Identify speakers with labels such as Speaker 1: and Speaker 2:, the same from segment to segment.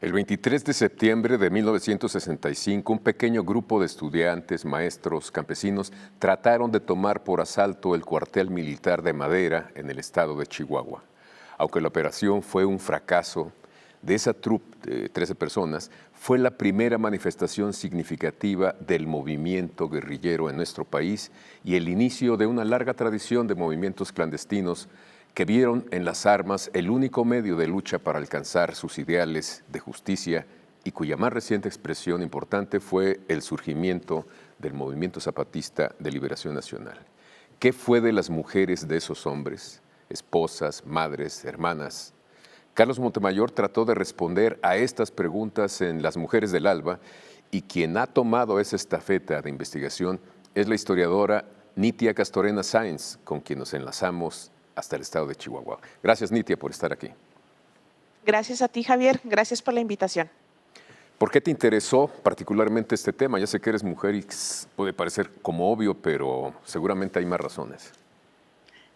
Speaker 1: El 23 de septiembre de 1965, un pequeño grupo de estudiantes, maestros, campesinos trataron de tomar por asalto el cuartel militar de Madera en el estado de Chihuahua. Aunque la operación fue un fracaso, de esa troupe de 13 personas fue la primera manifestación significativa del movimiento guerrillero en nuestro país y el inicio de una larga tradición de movimientos clandestinos que vieron en las armas el único medio de lucha para alcanzar sus ideales de justicia y cuya más reciente expresión importante fue el surgimiento del Movimiento Zapatista de Liberación Nacional. ¿Qué fue de las mujeres de esos hombres, esposas, madres, hermanas? Carlos Montemayor trató de responder a estas preguntas en Las Mujeres del Alba y quien ha tomado esa estafeta de investigación es la historiadora Nitia Castorena Sáenz, con quien nos enlazamos hasta el estado de Chihuahua. Gracias, Nitia, por estar aquí.
Speaker 2: Gracias a ti, Javier. Gracias por la invitación.
Speaker 1: ¿Por qué te interesó particularmente este tema? Ya sé que eres mujer y puede parecer como obvio, pero seguramente hay más razones.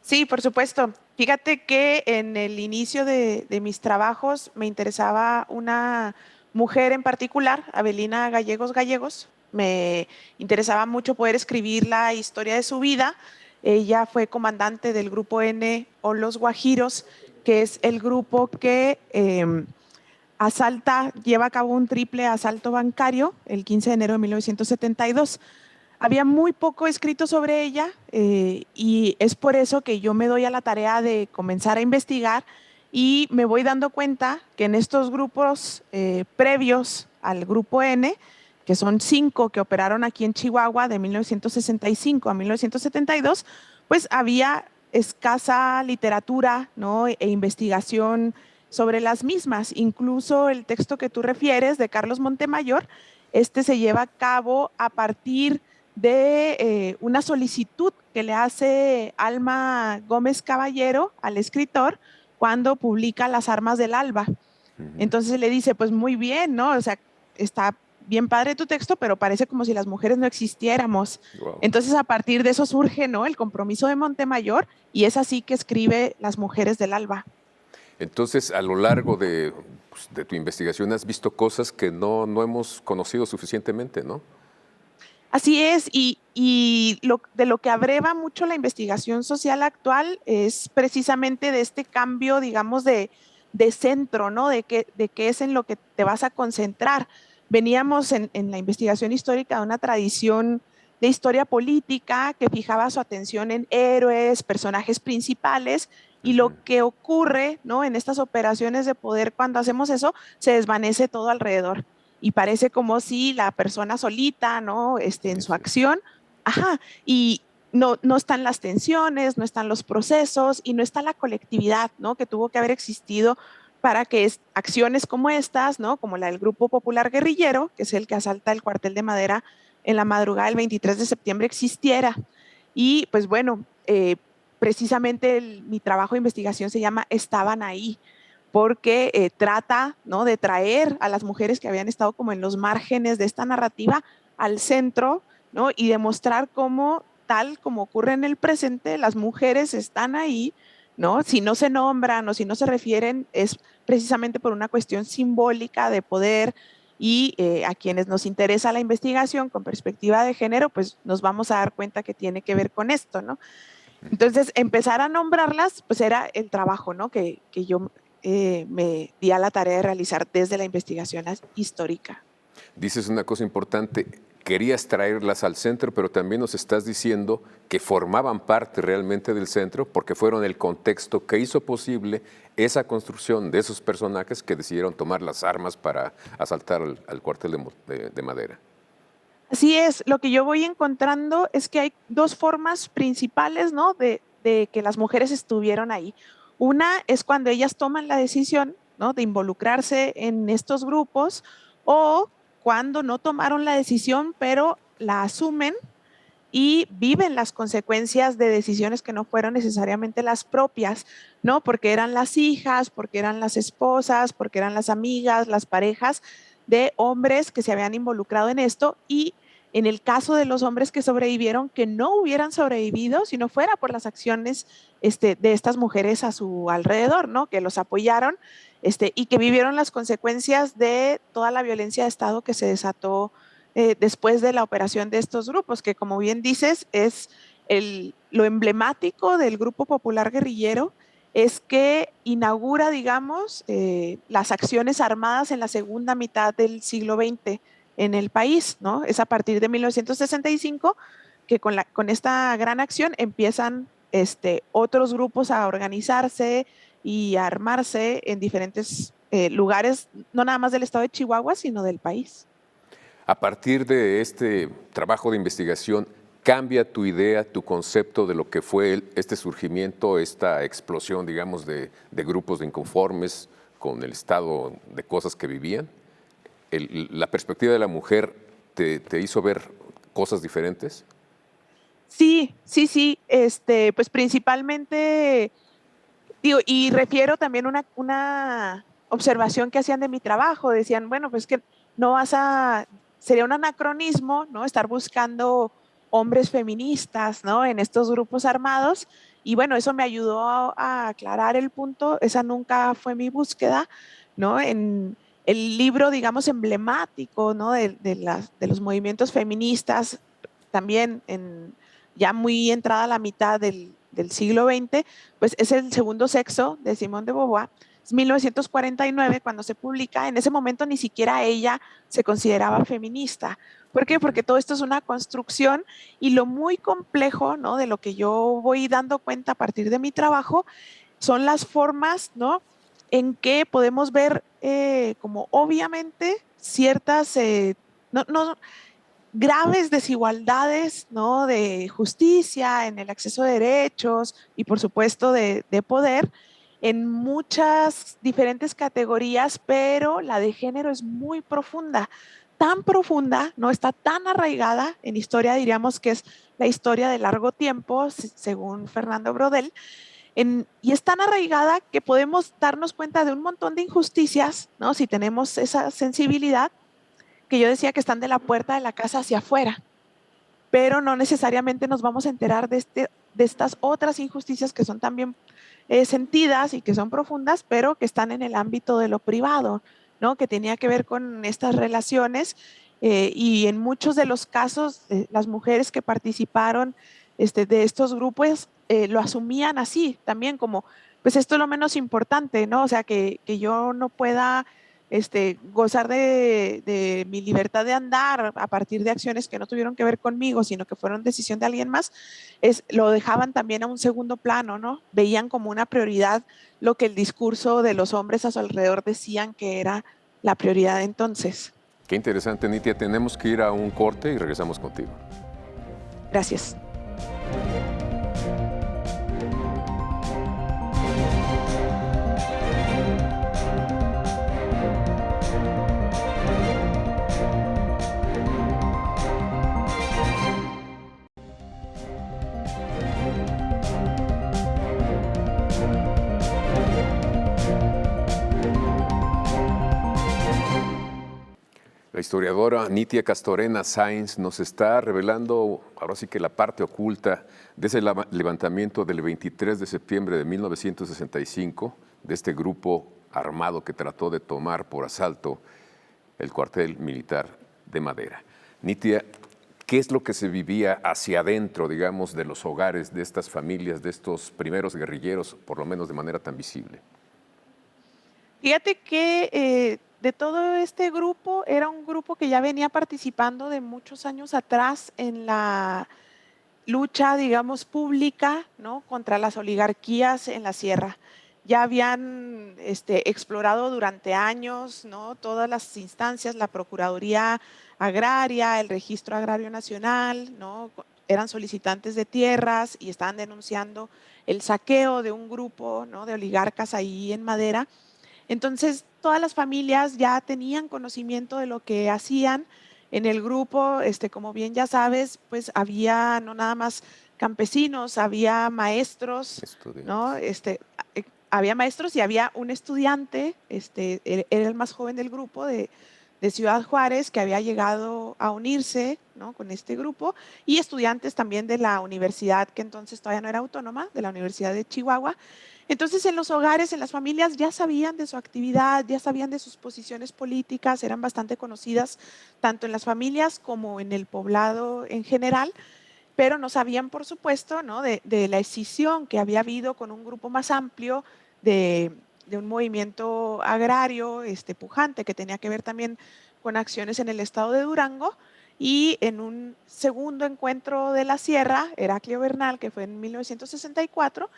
Speaker 2: Sí, por supuesto. Fíjate que en el inicio de mis trabajos me interesaba una mujer en particular, Avelina Gallegos. Me interesaba mucho poder escribir la historia de su vida. Ella fue comandante del Grupo N o Los Guajiros, que es el grupo que lleva a cabo un triple asalto bancario el 15 de enero de 1972. Había muy poco escrito sobre ella y es por eso que yo me doy a la tarea de comenzar a investigar y me voy dando cuenta que en estos grupos previos al Grupo N, que son 5 que operaron aquí en Chihuahua de 1965 a 1972, pues había escasa literatura, ¿no? e investigación sobre las mismas. Incluso el texto que tú refieres de Carlos Montemayor, este se lleva a cabo a partir de una solicitud que le hace Alma Gómez Caballero al escritor cuando publica Las Armas del Alba. Entonces le dice, pues muy bien, ¿no? O sea, está bien padre tu texto, pero parece como si las mujeres no existiéramos.
Speaker 1: Wow.
Speaker 2: Entonces a partir de eso surge, ¿no? El compromiso de Montemayor y es así que escribe Las Mujeres del Alba.
Speaker 1: Entonces, a lo largo de tu investigación has visto cosas que no hemos conocido suficientemente, ¿no?
Speaker 2: Así es, de lo que abreva mucho la investigación social actual es precisamente de este cambio, digamos, de centro, ¿no? De qué es en lo que te vas a concentrar. Veníamos en la investigación histórica de una tradición de historia política que fijaba su atención en héroes, personajes principales, y lo que ocurre, ¿no? En estas operaciones de poder, cuando hacemos eso, se desvanece todo alrededor. Y parece como si la persona solita, ¿no? En su acción, y no están las tensiones, no están los procesos y no está la colectividad, ¿no? Que tuvo que haber existido para que acciones como estas, ¿no? Como la del Grupo Popular Guerrillero, que es el que asalta el cuartel de Madera en la madrugada del 23 de septiembre, existiera. Y pues bueno, precisamente mi trabajo de investigación se llama Estaban ahí, porque trata, ¿no? de traer a las mujeres que habían estado como en los márgenes de esta narrativa al centro, ¿no? y demostrar cómo, tal como ocurre en el presente, las mujeres están ahí, ¿no? Si no se nombran o si no se refieren, es precisamente por una cuestión simbólica de poder y a quienes nos interesa la investigación con perspectiva de género, pues nos vamos a dar cuenta que tiene que ver con esto, ¿no? Entonces, empezar a nombrarlas, pues era el trabajo, ¿no? que yo me di a la tarea de realizar desde la investigación histórica.
Speaker 1: Dices una cosa importante, querías traerlas al centro, pero también nos estás diciendo que formaban parte realmente del centro porque fueron el contexto que hizo posible esa construcción de esos personajes que decidieron tomar las armas para asaltar al cuartel de Madera.
Speaker 2: Así es, lo que yo voy encontrando es que hay dos formas principales, ¿no? de que las mujeres estuvieron ahí. Una es cuando ellas toman la decisión, ¿no? de involucrarse en estos grupos, o cuando no tomaron la decisión, pero la asumen y viven las consecuencias de decisiones que no fueron necesariamente las propias, ¿no? Porque eran las hijas, porque eran las esposas, porque eran las amigas, las parejas de hombres que se habían involucrado en esto, y en el caso de los hombres que sobrevivieron, que no hubieran sobrevivido si no fuera por las acciones de estas mujeres a su alrededor, ¿no? Que los apoyaron y que vivieron las consecuencias de toda la violencia de Estado que se desató después de la operación de estos grupos, que como bien dices, es lo emblemático del Grupo Popular Guerrillero, es que inaugura, digamos, las acciones armadas en la segunda mitad del siglo XX en el país, ¿no? Es a partir de 1965 que con esta gran acción empiezan otros grupos a organizarse y a armarse en diferentes lugares, no nada más del estado de Chihuahua, sino del país.
Speaker 1: A partir de este trabajo de investigación, ¿cambia tu idea, tu concepto de lo que fue este surgimiento, esta explosión, digamos, de grupos de inconformes con el estado de cosas que vivían? ¿La perspectiva de la mujer te hizo ver cosas diferentes?
Speaker 2: Sí, sí, sí, pues principalmente, digo, y refiero también una observación que hacían de mi trabajo, decían, bueno, pues que no vas a, sería un anacronismo, ¿no? Estar buscando hombres feministas, ¿no? En estos grupos armados, y bueno, eso me ayudó a aclarar el punto, esa nunca fue mi búsqueda, ¿no? En el libro, digamos, emblemático, ¿no? De los movimientos feministas, también ya muy entrada a la mitad del siglo XX, pues es El segundo sexo de Simone de Beauvoir. Es 1949 cuando se publica. En ese momento ni siquiera ella se consideraba feminista. ¿Por qué? Porque todo esto es una construcción y lo muy complejo, ¿no? De lo que yo voy dando cuenta a partir de mi trabajo son las formas, ¿no? En que podemos ver como obviamente ciertas, no, graves desigualdades, ¿no? De justicia, en el acceso a derechos y por supuesto de poder en muchas diferentes categorías, pero la de género es muy profunda, no está tan arraigada en historia, diríamos que es la historia de largo tiempo, según Fernando Brodel, y es tan arraigada que podemos darnos cuenta de un montón de injusticias, ¿no? Si tenemos esa sensibilidad, que yo decía que están de la puerta de la casa hacia afuera, pero no necesariamente nos vamos a enterar de estas otras injusticias que son también sentidas y que son profundas, pero que están en el ámbito de lo privado, ¿no? Que tenía que ver con estas relaciones y en muchos de los casos las mujeres que participaron de estos grupos lo asumían así también como, pues esto es lo menos importante, ¿no? O sea, que yo no pueda gozar de mi libertad de andar a partir de acciones que no tuvieron que ver conmigo, sino que fueron decisión de alguien más, lo dejaban también a un segundo plano, ¿no? Veían como una prioridad lo que el discurso de los hombres a su alrededor decían que era la prioridad entonces.
Speaker 1: Qué interesante, Nitia. Tenemos que ir a un corte y regresamos contigo.
Speaker 2: Gracias.
Speaker 1: La historiadora Nitia Castorena Sáenz nos está revelando, ahora sí que la parte oculta de ese levantamiento del 23 de septiembre de 1965, de este grupo armado que trató de tomar por asalto el cuartel militar de Madera. Nitia, ¿qué es lo que se vivía hacia adentro, digamos, de los hogares de estas familias, de estos primeros guerrilleros, por lo menos de manera tan visible?
Speaker 2: Fíjate que de todo este grupo, era un grupo que ya venía participando de muchos años atrás en la lucha, digamos, pública, ¿no? Contra las oligarquías en la sierra. Ya habían explorado durante años, ¿no? Todas las instancias, la Procuraduría Agraria, el Registro Agrario Nacional, ¿no? Eran solicitantes de tierras y estaban denunciando el saqueo de un grupo, ¿no? De oligarcas ahí en Madera. Entonces, todas las familias ya tenían conocimiento de lo que hacían en el grupo, como bien ya sabes, pues había no nada más campesinos, había maestros, ¿no? Había maestros y había un estudiante, era el más joven del grupo de Ciudad Juárez, que había llegado a unirse, ¿no? Con este grupo, y estudiantes también de la universidad, que entonces todavía no era autónoma, de la Universidad de Chihuahua. Entonces, en los hogares, en las familias, ya sabían de su actividad, ya sabían de sus posiciones políticas, eran bastante conocidas tanto en las familias como en el poblado en general, pero no sabían, por supuesto, ¿no? de la escisión que había habido con un grupo más amplio de, de un movimiento agrario pujante que tenía que ver también con acciones en el estado de Durango. Y en un segundo encuentro de la Sierra, Heraclio Bernal, que fue en 1964,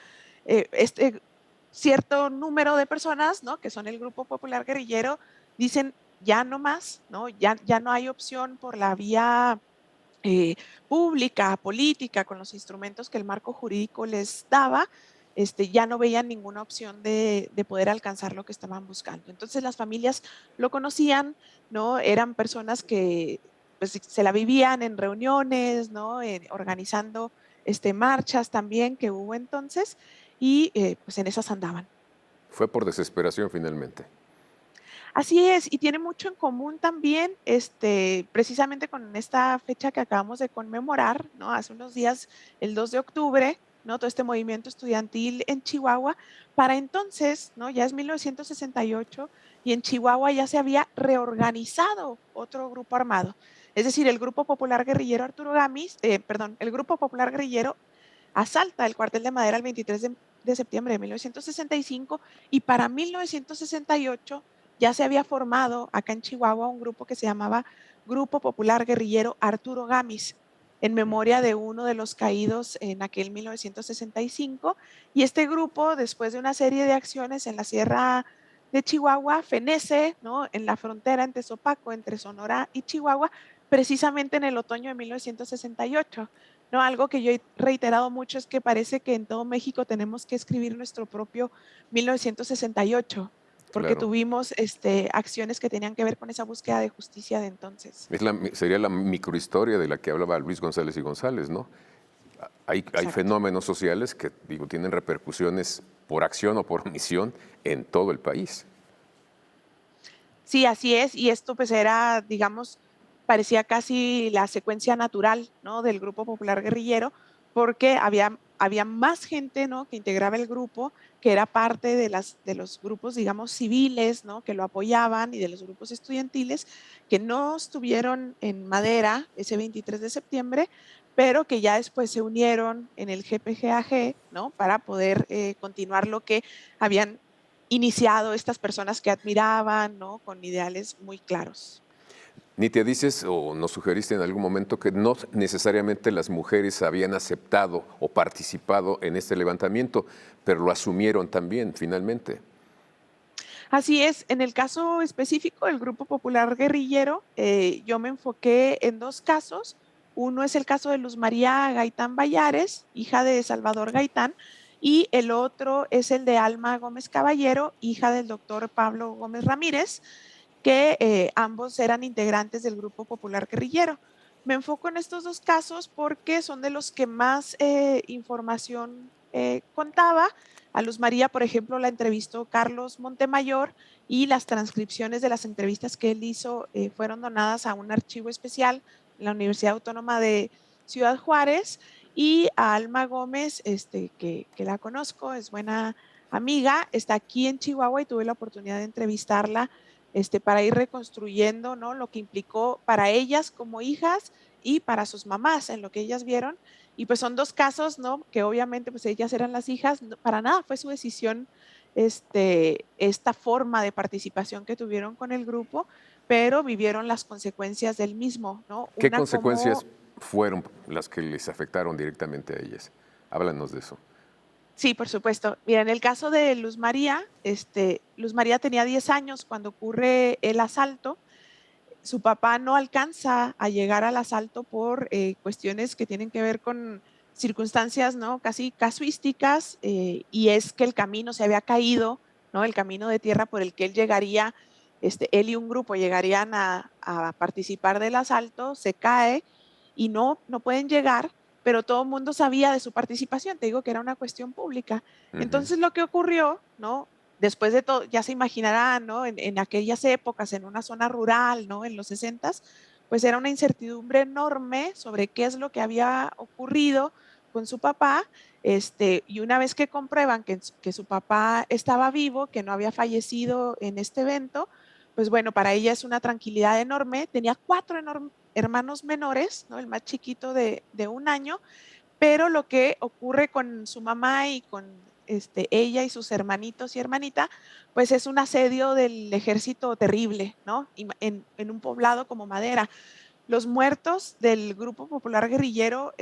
Speaker 2: cierto número de personas, ¿no? que son el Grupo Popular Guerrillero, dicen ya no más, ¿no? Ya no hay opción por la vía pública, política, con los instrumentos que el marco jurídico les daba, ya no veían ninguna opción de poder alcanzar lo que estaban buscando. Entonces las familias lo conocían, ¿no? Eran personas que pues, se la vivían en reuniones, ¿no? Organizando marchas también que hubo entonces y pues en esas andaban.
Speaker 1: Fue por desesperación finalmente.
Speaker 2: Así es, y tiene mucho en común también, precisamente con esta fecha que acabamos de conmemorar, ¿no? Hace unos días, el 2 de octubre, ¿no? Todo este movimiento estudiantil en Chihuahua. Para entonces, ¿no? Ya es 1968 y en Chihuahua ya se había reorganizado otro grupo armado. Es decir, el Grupo Popular Guerrillero Arturo Gamis, perdón, el Grupo Popular Guerrillero asalta el cuartel de Madera el 23 de septiembre de 1965 y para 1968 ya se había formado acá en Chihuahua un grupo que se llamaba Grupo Popular Guerrillero Arturo Gamis, en memoria de uno de los caídos en aquel 1965. Y este grupo, después de una serie de acciones en la Sierra de Chihuahua, fenece, ¿no? en la frontera en Tezopaco, entre Sonora y Chihuahua, precisamente en el otoño de 1968. ¿No? Algo que yo he reiterado mucho es que parece que en todo México tenemos que escribir nuestro propio 1968 porque
Speaker 1: Claro.
Speaker 2: tuvimos acciones que tenían que ver con esa búsqueda de justicia de entonces.
Speaker 1: Sería la microhistoria de la que hablaba Luis González y González, ¿no? Hay
Speaker 2: Exacto.
Speaker 1: fenómenos sociales que, digo, tienen repercusiones por acción o por omisión en todo el país.
Speaker 2: Sí, así es, y esto pues era, digamos, parecía casi la secuencia natural, ¿no? del Grupo Popular Guerrillero, porque había más gente, ¿no? que integraba el grupo, que era parte de los grupos, digamos, civiles, ¿no? que lo apoyaban y de los grupos estudiantiles, que no estuvieron en Madera ese 23 de septiembre, pero que ya después se unieron en el GPGAG, ¿no? para poder continuar lo que habían iniciado estas personas que admiraban, ¿no? Con ideales muy claros.
Speaker 1: Ni te dices o nos sugeriste en algún momento que no necesariamente las mujeres habían aceptado o participado en este levantamiento, pero lo asumieron también finalmente.
Speaker 2: Así es, en el caso específico del Grupo Popular Guerrillero, yo me enfoqué en dos casos. Uno es el caso de Luz María Gaitán Bayares, hija de Salvador Gaitán, y el otro es el de Alma Gómez Caballero, hija del doctor Pablo Gómez Ramírez, que ambos eran integrantes del Grupo Popular Guerrillero. Me enfoco en estos dos casos porque son de los que más información contaba. A Luz María, por ejemplo, la entrevistó Carlos Montemayor y las transcripciones de las entrevistas que él hizo fueron donadas a un archivo especial en la Universidad Autónoma de Ciudad Juárez. Y a Alma Gómez, que la conozco, es buena amiga, está aquí en Chihuahua y tuve la oportunidad de entrevistarla para ir reconstruyendo, ¿no? Lo que implicó para ellas como hijas y para sus mamás en lo que ellas vieron. Y pues son dos casos, ¿no? Que obviamente pues ellas eran las hijas, no, para nada fue su decisión esta forma de participación que tuvieron con el grupo, pero vivieron las consecuencias del mismo, ¿no?
Speaker 1: ¿Qué
Speaker 2: Una como
Speaker 1: consecuencias fueron las que les afectaron directamente a ellas? Háblanos de eso.
Speaker 2: Sí, por supuesto. Mira, en el caso de Luz María, Luz María tenía 10 años cuando ocurre el asalto. Su papá no alcanza a llegar al asalto por cuestiones que tienen que ver con circunstancias, ¿no? Casi casuísticas, y es que el camino se había caído, ¿no? El camino de tierra por el que él llegaría, él y un grupo llegarían a participar del asalto, se cae y no pueden llegar, pero todo el mundo sabía de su participación, te digo que era una cuestión pública.
Speaker 1: Ujú.
Speaker 2: Entonces lo que ocurrió, ¿no? Después de todo, ya se imaginarán, ¿no? En aquellas épocas, en una zona rural, ¿no? En los 60, pues era una incertidumbre enorme sobre qué es lo que había ocurrido, con su papá, y una vez que comprueban que su papá estaba vivo, que no había fallecido en este evento, pues bueno, para ella es una tranquilidad enorme. Tenía 4 hermanos menores, ¿no? El más chiquito de 1 año, pero lo que ocurre con su mamá y con ella y sus hermanitos y hermanita, pues es un asedio del ejército terrible, ¿no? En un poblado como Madera. Los muertos del Grupo Popular Guerrillero,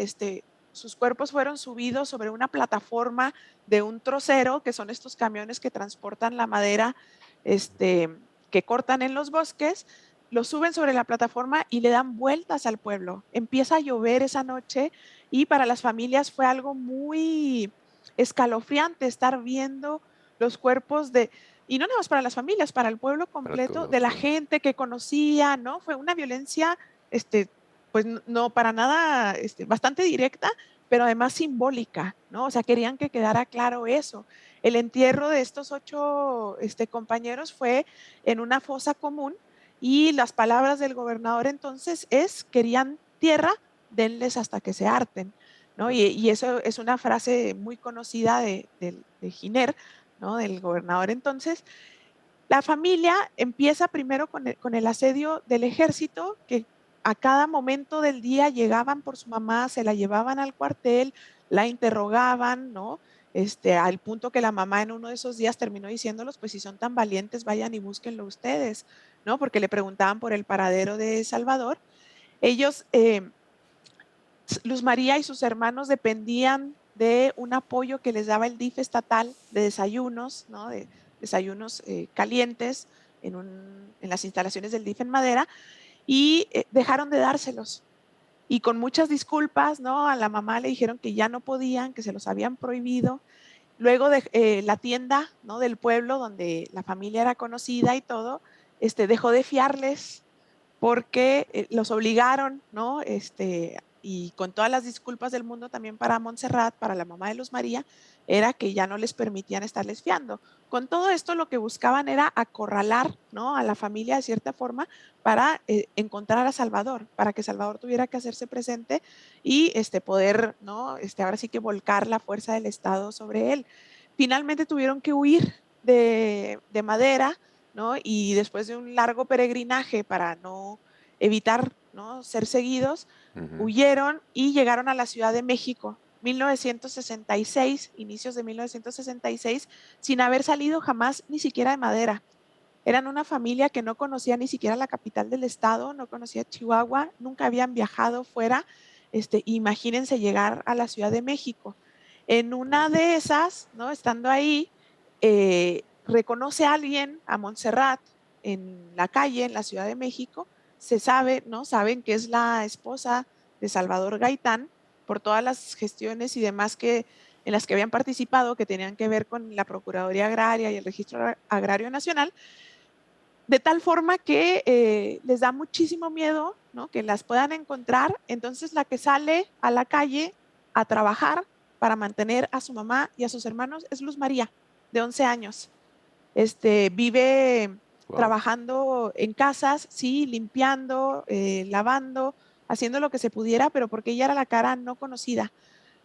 Speaker 2: sus cuerpos fueron subidos sobre una plataforma de un trocero, que son estos camiones que transportan la madera, que cortan en los bosques, lo suben sobre la plataforma y le dan vueltas al pueblo. Empieza a llover esa noche y para las familias fue algo muy escalofriante estar viendo los cuerpos y no nada más para las familias, para el pueblo completo, de la gente que conocía, ¿no? Fue una violencia, pues no para nada, bastante directa, pero además simbólica, ¿no? O sea, querían que quedara claro eso. El entierro de estos 8 compañeros fue en una fosa común y las palabras del gobernador entonces querían tierra, denles hasta que se harten, ¿no? Y eso es una frase muy conocida de Giner, ¿no? Del gobernador entonces. La familia empieza primero con el asedio del ejército, que a cada momento del día llegaban por su mamá, se la llevaban al cuartel, la interrogaban, ¿no? Al punto que la mamá en uno de esos días terminó diciéndolos, pues si son tan valientes, vayan y búsquenlo ustedes, ¿no? Porque le preguntaban por el paradero de Salvador. Ellos, Luz María y sus hermanos dependían de un apoyo que les daba el DIF estatal de desayunos, ¿no? De desayunos calientes en las instalaciones del DIF en Madera, y dejaron de dárselos. Y con muchas disculpas, ¿no? A la mamá le dijeron que ya no podían, que se los habían prohibido. Luego de la tienda, ¿no? Del pueblo, donde la familia era conocida y todo, dejó de fiarles porque los obligaron, ¿no? Y con todas las disculpas del mundo también para Montserrat, para la mamá de Luz María, era que ya no les permitían estarles fiando. Con todo esto lo que buscaban era acorralar, ¿no? A la familia de cierta forma para encontrar a Salvador, para que Salvador tuviera que hacerse presente y poder, ¿no? Ahora sí que volcar la fuerza del Estado sobre él. Finalmente tuvieron que huir de Madera, ¿no? Y después de un largo peregrinaje para no evitar, ¿no? Ser seguidos, huyeron y llegaron a la Ciudad de México, 1966, inicios de 1966, sin haber salido jamás ni siquiera de Madera. Eran una familia que no conocía ni siquiera la capital del estado, no conocía Chihuahua, nunca habían viajado fuera. Imagínense llegar a la Ciudad de México. En una de esas, ¿no? Estando ahí, reconoce a alguien, a Montserrat, en la calle, en la Ciudad de México. Se sabe, ¿no? Saben que es la esposa de Salvador Gaitán por todas las gestiones y demás en las que habían participado, que tenían que ver con la Procuraduría Agraria y el Registro Agrario Nacional, de tal forma que les da muchísimo miedo, ¿no? Que las puedan encontrar. Entonces la que sale a la calle a trabajar para mantener a su mamá y a sus hermanos es Luz María, de 11 años. Vive trabajando en casas, sí, limpiando, lavando, haciendo lo que se pudiera, pero porque ella era la cara no conocida.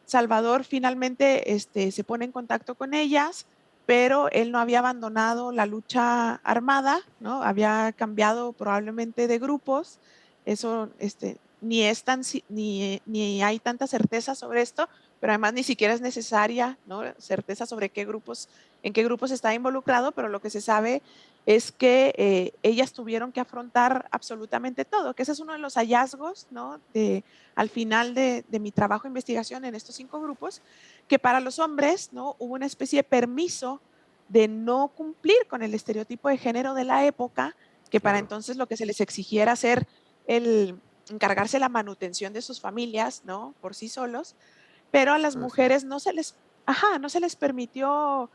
Speaker 2: Salvador finalmente se pone en contacto con ellas, pero él no había abandonado la lucha armada, ¿no? Había cambiado probablemente de grupos. Eso ni hay tanta certeza sobre esto, pero además ni siquiera es necesaria, ¿no? Certeza sobre en qué grupos está involucrado, pero lo que se sabe es que ellas tuvieron que afrontar absolutamente todo, que ese es uno de los hallazgos, ¿no? Al final de mi trabajo de investigación en estos 5 grupos, que para los hombres, ¿no? Hubo una especie de permiso de no cumplir con el estereotipo de género de la época, que para entonces lo que se les exigiera hacer encargarse la manutención de sus familias, ¿no? Por sí solos, pero a las mujeres no se les permitió,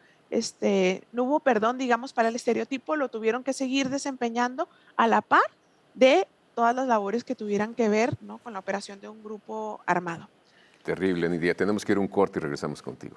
Speaker 2: no hubo perdón, digamos, para el estereotipo, lo tuvieron que seguir desempeñando a la par de todas las labores que tuvieran que ver, ¿no? Con la operación de un grupo armado.
Speaker 1: Terrible, Nidia. Tenemos que ir a un corte y regresamos contigo.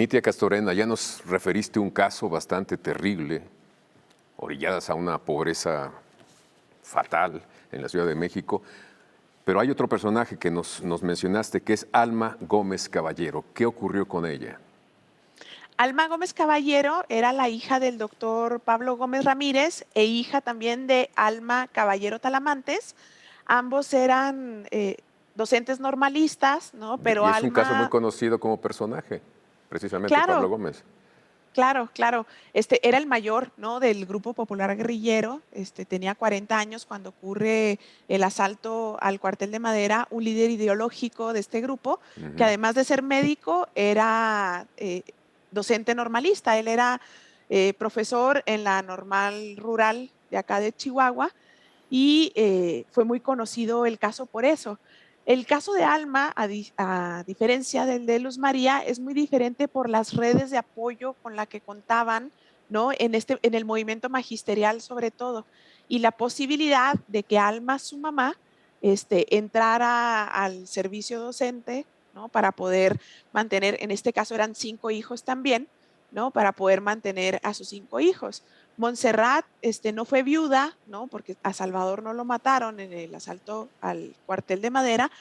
Speaker 1: Nitia Castorena, ya nos referiste un caso bastante terrible, orilladas a una pobreza fatal en la Ciudad de México, pero hay otro personaje que nos mencionaste, que es Alma Gómez Caballero. ¿Qué ocurrió con ella?
Speaker 2: Alma Gómez Caballero era la hija del doctor Pablo Gómez Ramírez e hija también de Alma Caballero Talamantes. Ambos eran docentes normalistas, ¿no? Pero
Speaker 1: Y es un caso muy
Speaker 2: Alma,
Speaker 1: conocido como personaje, precisamente Pablo
Speaker 2: claro,
Speaker 1: Gómez.
Speaker 2: claro, claro. Era el mayor, ¿no? Del Grupo Popular Guerrillero. Tenía 40 años cuando ocurre el asalto al cuartel de Madera, un líder ideológico de este grupo, que además de ser médico, era docente normalista. Él era profesor en la normal rural de acá de Chihuahua y fue muy conocido el caso por eso. El caso de Alma, a diferencia del de Luz María, es muy diferente por las redes de apoyo con la que contaban, ¿no? En el movimiento magisterial sobre todo, y la posibilidad de que Alma, su mamá, entrara al servicio docente, ¿no? Para poder mantener, en este caso eran 5 hijos también, ¿no? Para poder mantener a sus 5 hijos. Montserrat no fue viuda, ¿no? Porque a Salvador no lo mataron en el asalto al cuartel de Madera,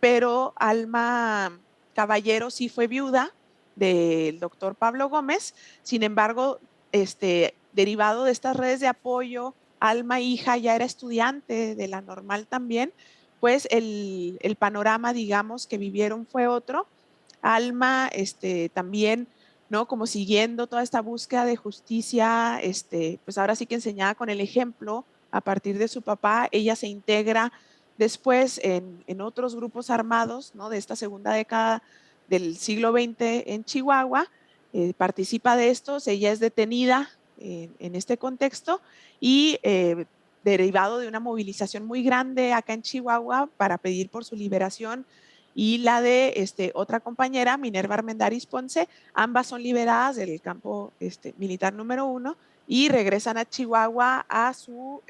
Speaker 2: pero Alma Caballero sí fue viuda del doctor Pablo Gómez. Sin embargo, derivado de estas redes de apoyo, Alma hija ya era estudiante de la normal también, pues el panorama, digamos, que vivieron fue otro. Alma también, ¿no? Como siguiendo toda esta búsqueda de justicia, pues ahora sí que enseñada con el ejemplo a partir de su papá, ella se integra después en otros grupos armados, ¿no? De esta segunda década del siglo XX en Chihuahua, participa de estos, ella es detenida en este contexto y derivado de una movilización muy grande acá en Chihuahua para pedir por su liberación y la de otra compañera, Minerva Armendáriz Ponce, ambas son liberadas del campo militar número 1 y regresan a Chihuahua a su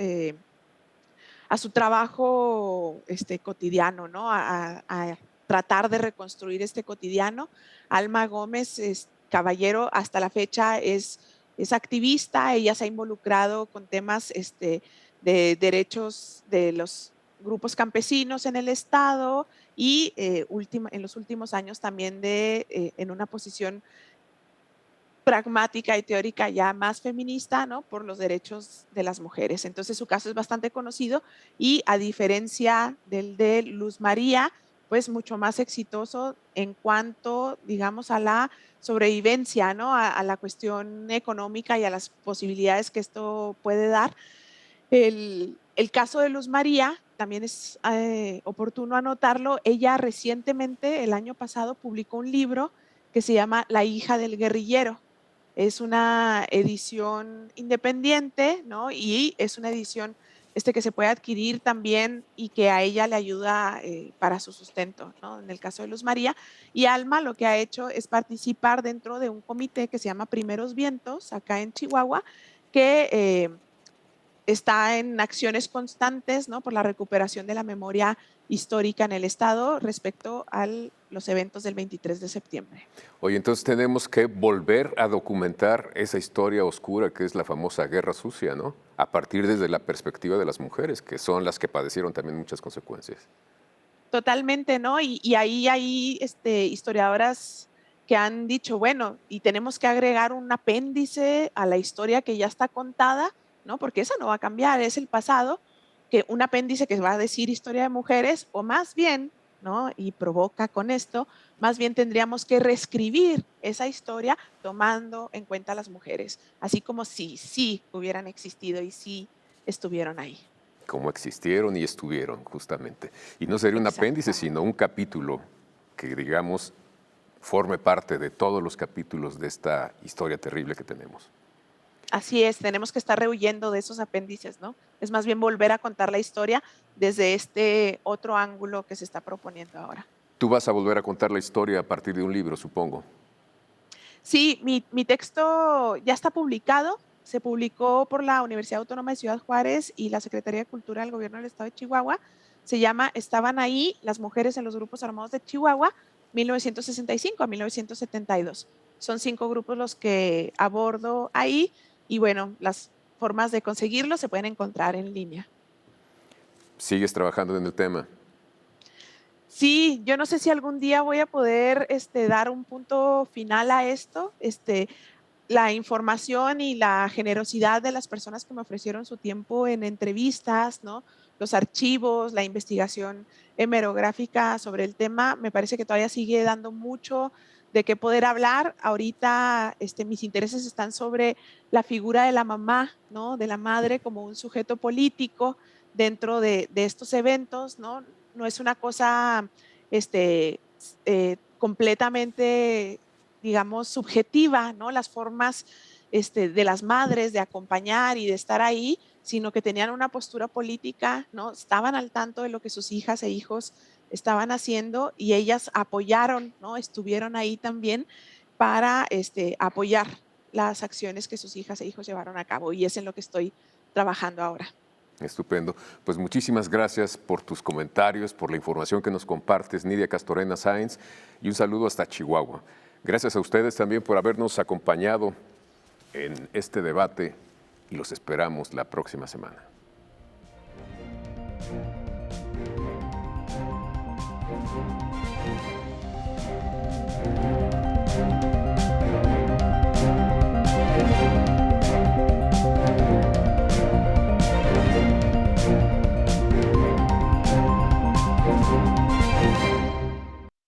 Speaker 2: trabajo cotidiano, ¿no? A tratar de reconstruir este cotidiano. Alma Gómez Caballero hasta la fecha es activista, ella se ha involucrado con temas de derechos de los grupos campesinos en el estado y en los últimos años también en una posición pragmática y teórica ya más feminista, ¿no? Por los derechos de las mujeres. Entonces su caso es bastante conocido y a diferencia del de Luz María, pues mucho más exitoso en cuanto, digamos, a la sobrevivencia, ¿no? A la cuestión económica y a las posibilidades que esto puede dar. El caso de Luz María también es oportuno anotarlo. Ella recientemente, el año pasado, publicó un libro que se llama La hija del guerrillero. Es una edición independiente, ¿no? Y es una edición que se puede adquirir también y que a ella le ayuda para su sustento, ¿no? En el caso de Luz María. Y Alma lo que ha hecho es participar dentro de un comité que se llama Primeros Vientos, acá en Chihuahua, que está en acciones constantes, ¿no? Por la recuperación de la memoria histórica en el Estado respecto a los eventos del 23 de septiembre.
Speaker 1: Oye, entonces tenemos que volver a documentar esa historia oscura que es la famosa Guerra Sucia, ¿no? A partir desde la perspectiva de las mujeres, que son las que padecieron también muchas consecuencias.
Speaker 2: Totalmente, ¿no? Y ahí hay historiadoras que han dicho, bueno, y tenemos que agregar un apéndice a la historia que ya está contada, ¿no? Porque esa no va a cambiar, es el pasado, que un apéndice que va a decir historia de mujeres, o más bien, ¿no? Y provoca con esto, más bien tendríamos que reescribir esa historia tomando en cuenta a las mujeres, así como si sí hubieran existido y sí estuvieron ahí.
Speaker 1: Como existieron y estuvieron, justamente. Y no sería un apéndice, sino un capítulo que, digamos, forme parte de todos los capítulos de esta historia terrible que tenemos.
Speaker 2: Así es, tenemos que estar rehuyendo de esos apéndices, ¿no? Es más bien volver a contar la historia desde este otro ángulo que se está proponiendo ahora.
Speaker 1: Tú vas a volver a contar la historia a partir de un libro, supongo.
Speaker 2: Sí, mi texto ya está publicado, se publicó por la Universidad Autónoma de Ciudad Juárez y la Secretaría de Cultura del Gobierno del Estado de Chihuahua. Se llama Estaban ahí las mujeres en los grupos armados de Chihuahua, 1965 a 1972. Son 5 grupos los que abordo ahí y bueno, las formas de conseguirlo se pueden encontrar en línea.
Speaker 1: ¿Sigues trabajando en el tema?
Speaker 2: Sí, yo no sé si algún día voy a poder dar un punto final a esto. La información y la generosidad de las personas que me ofrecieron su tiempo en entrevistas, ¿no? Los archivos, la investigación hemerográfica sobre el tema, me parece que todavía sigue dando mucho de qué poder hablar. Ahorita mis intereses están sobre la figura de la mamá, ¿no? De la madre como un sujeto político dentro de estos eventos, ¿no? No es una cosa completamente, digamos, subjetiva, ¿no? Las formas de las madres de acompañar y de estar ahí, sino que tenían una postura política, ¿no? Estaban al tanto de lo que sus hijas e hijos estaban haciendo y ellas apoyaron, ¿no? Estuvieron ahí también para apoyar las acciones que sus hijas e hijos llevaron a cabo y es en lo que estoy trabajando ahora.
Speaker 1: Estupendo. Pues muchísimas gracias por tus comentarios, por la información que nos compartes, Nidia Castorena Sáenz, y un saludo hasta Chihuahua. Gracias a ustedes también por habernos acompañado en este debate y los esperamos la próxima semana.